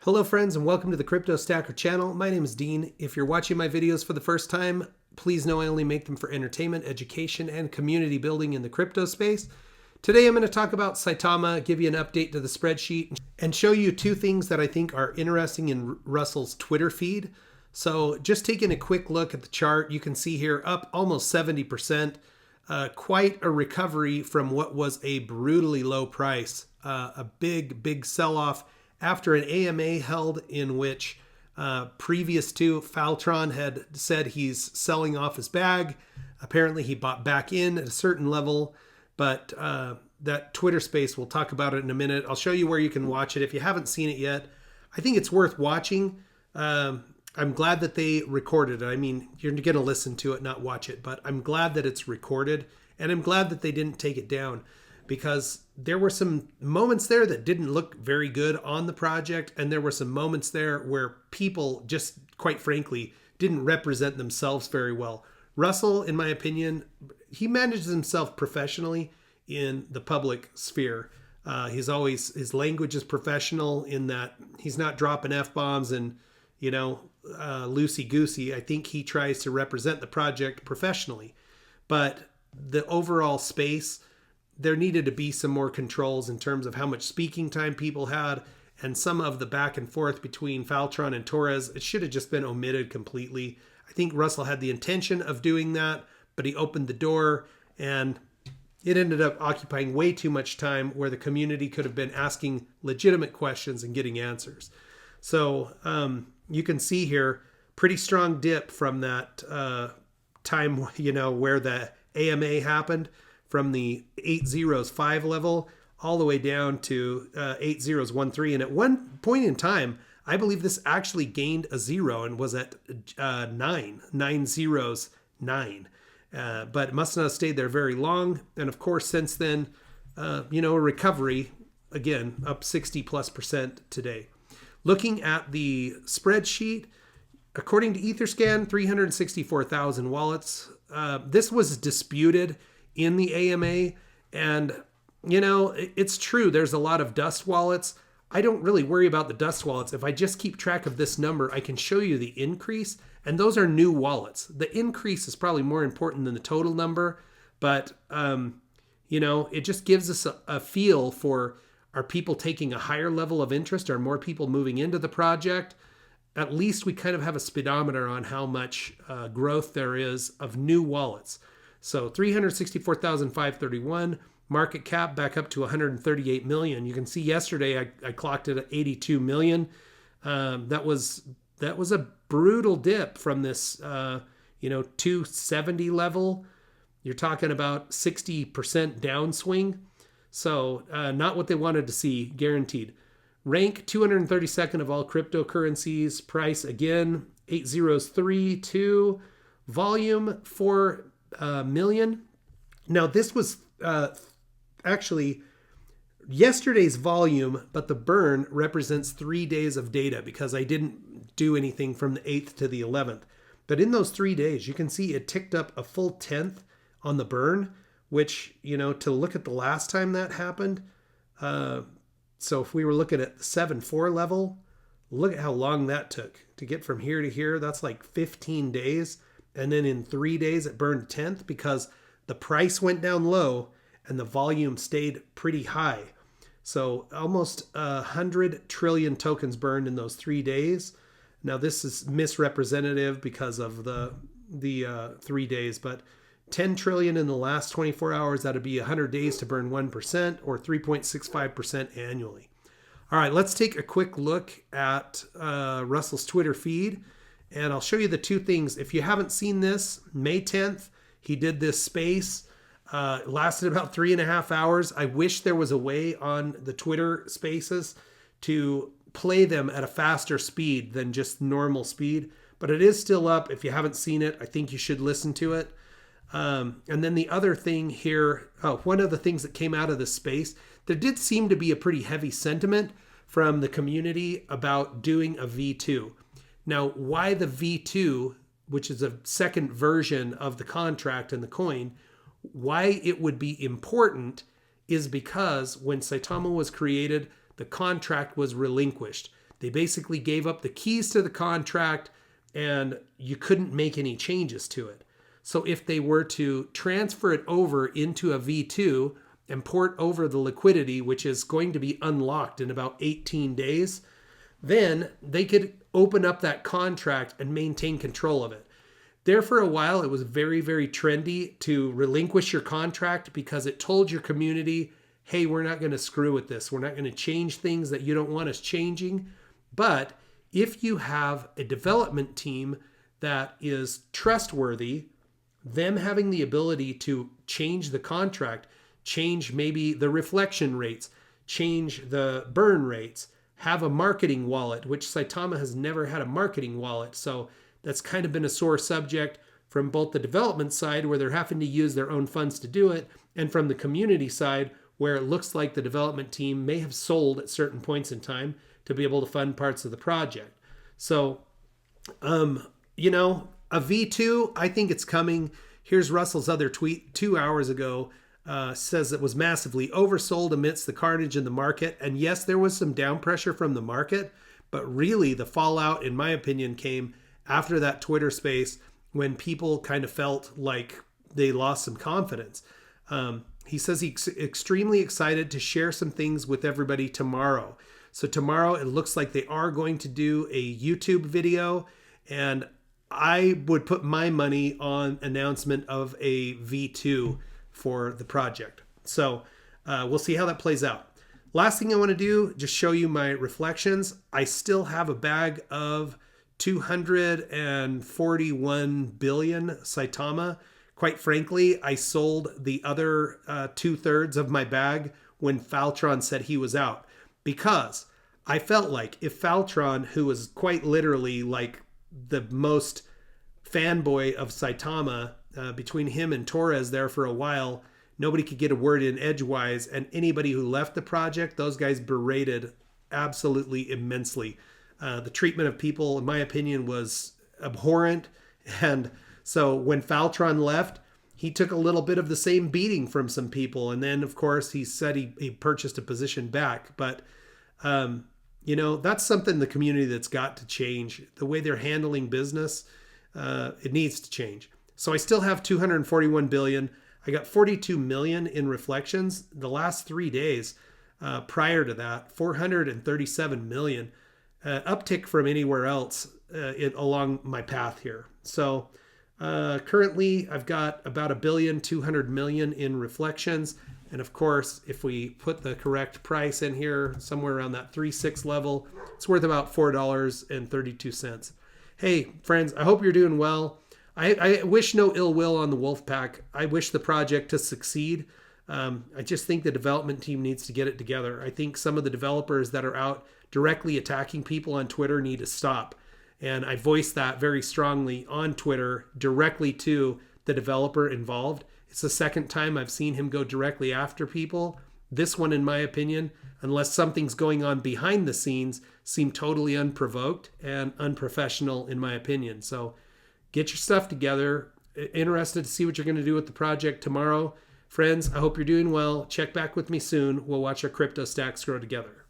Hello friends and welcome to the Crypto Stacker channel. My name is Dean. If you're watching my videos for the first time, please know I only make them for entertainment, education, and community building in the crypto space. Today I'm going to talk about Saitama, give you an update to the spreadsheet, and show you two things that I think are interesting in Russell's Twitter feed. So just taking a quick look at the chart, you can see here up almost 70%, quite a recovery from what was a brutally low price, a big sell-off after an AMA held in which previous to Faltron had said he's selling off his bag. Apparently he bought back in at a certain level, but that Twitter space, we'll talk about it in a minute. I'll show you where you can watch it if you haven't seen it yet. I think it's worth watching. I'm glad that they recorded it. I mean, you're going to listen to it, not watch it, but I'm glad that it's recorded, and I'm glad that they didn't take it down, because there were some moments there that didn't look very good on the project, and there were some moments there where people just, quite frankly, didn't represent themselves very well. Russell, in my opinion, he manages himself professionally in the public sphere. His language is professional in that he's not dropping F-bombs and, loosey-goosey. I think he tries to represent the project professionally. But the overall space, there needed to be some more controls in terms of how much speaking time people had, and some of the back and forth between Faltron and Torres. It should have just been omitted completely. I think Russell had the intention of doing that, but he opened the door and it ended up occupying way too much time where the community could have been asking legitimate questions and getting answers. So you can see here, pretty strong dip from that time, where the AMA happened, from the 805 level all the way down to 8013. And at one point in time, I believe this actually gained a zero and was at 909. But it must not have stayed there very long. And of course, since then, a recovery, again, up 60+% today. Looking at the spreadsheet, according to Etherscan, 364,000 wallets. This was disputed in the AMA, and it's true, there's a lot of dust wallets. I don't really worry about the dust wallets. If I just keep track of this number, I can show you the increase, and those are new wallets. The increase is probably more important than the total number, but it just gives us a feel for, are people taking a higher level of interest? Are more people moving into the project? At least we kind of have a speedometer on how much growth there is of new wallets. So 364,531, market cap back up to 138 million. You can see yesterday I clocked it at 82 million. That was a brutal dip from this 270 level. You're talking about 60% downswing. So not what they wanted to see, guaranteed. Rank 232nd of all cryptocurrencies. Price again 8032. Volume 4 million. Now this was actually yesterday's volume, but the burn represents 3 days of data because I didn't do anything from the 8th to the 11th. But in those 3 days, you can see it ticked up a full 10th on the burn, which, to look at the last time that happened. So if we were looking at the 7.4 level, look at how long that took to get from here to here. That's like 15 days. And then in 3 days, it burned a 10th because the price went down low and the volume stayed pretty high. So almost 100 trillion tokens burned in those 3 days. Now this is misrepresentative because of the 3 days, but 10 trillion in the last 24 hours, that'd be 100 days to burn 1% or 3.65% annually. All right, let's take a quick look at Russell's Twitter feed. And I'll show you the two things. If you haven't seen this, May 10th, he did this space. It lasted about 3.5 hours. I wish there was a way on the Twitter spaces to play them at a faster speed than just normal speed. But it is still up. If you haven't seen it, I think you should listen to it. And then the other thing here, one of the things that came out of this space, there did seem to be a pretty heavy sentiment from the community about doing a V2. Now, why the V2, which is a second version of the contract and the coin, why it would be important is because when Saitama was created, the contract was relinquished. They basically gave up the keys to the contract and you couldn't make any changes to it. So if they were to transfer it over into a V2 and port over the liquidity, which is going to be unlocked in about 18 days, then they could open up that contract and maintain control of it. There for a while, it was very, very trendy to relinquish your contract because it told your community, hey, we're not going to screw with this. We're not going to change things that you don't want us changing. But if you have a development team that is trustworthy, them having the ability to change the contract, change maybe the reflection rates, change the burn rates, have a marketing wallet, which Saitama has never had a marketing wallet. So that's kind of been a sore subject from both the development side, where they're having to use their own funds to do it, and from the community side, where it looks like the development team may have sold at certain points in time to be able to fund parts of the project. So, a V2, I think it's coming. Here's Russell's other tweet 2 hours ago. Says it was massively oversold amidst the carnage in the market. And yes, there was some down pressure from the market, but really the fallout, in my opinion, came after that Twitter space when people kind of felt like they lost some confidence. He says he's extremely excited to share some things with everybody tomorrow. So tomorrow it looks like they are going to do a YouTube video, and I would put my money on announcement of a V2 for the project. So we'll see how that plays out. Last thing I want to do, just show you my reflections. I still have a bag of 241 billion Saitama. Quite frankly, I sold the other 2/3 of my bag when Faltron said he was out, because I felt like if Faltron, who was quite literally like the most fanboy of Saitama, between him and Torres there for a while, nobody could get a word in edgewise, and anybody who left the project, those guys berated absolutely immensely. The treatment of people, in my opinion, was abhorrent. And so when Faltron left, he took a little bit of the same beating from some people. And then, of course, he said he purchased a position back. But, that's something the community that's got to change. The way they're handling business, it needs to change. So I still have 241 billion. I got 42 million in reflections. The last 3 days prior to that, 437 million. Uptick from anywhere else along my path here. So currently I've got about 1.2 billion in reflections. And of course, if we put the correct price in here, somewhere around that 3.6 level, it's worth about $4.32. Hey, friends, I hope you're doing well. I wish no ill will on the Wolfpack. I wish the project to succeed. I just think the development team needs to get it together. I think some of the developers that are out directly attacking people on Twitter need to stop. And I voiced that very strongly on Twitter directly to the developer involved. It's the second time I've seen him go directly after people. This one, in my opinion, unless something's going on behind the scenes, seemed totally unprovoked and unprofessional, in my opinion. So get your stuff together. Interested to see what you're going to do with the project tomorrow. Friends, I hope you're doing well. Check back with me soon. We'll watch our crypto stacks grow together.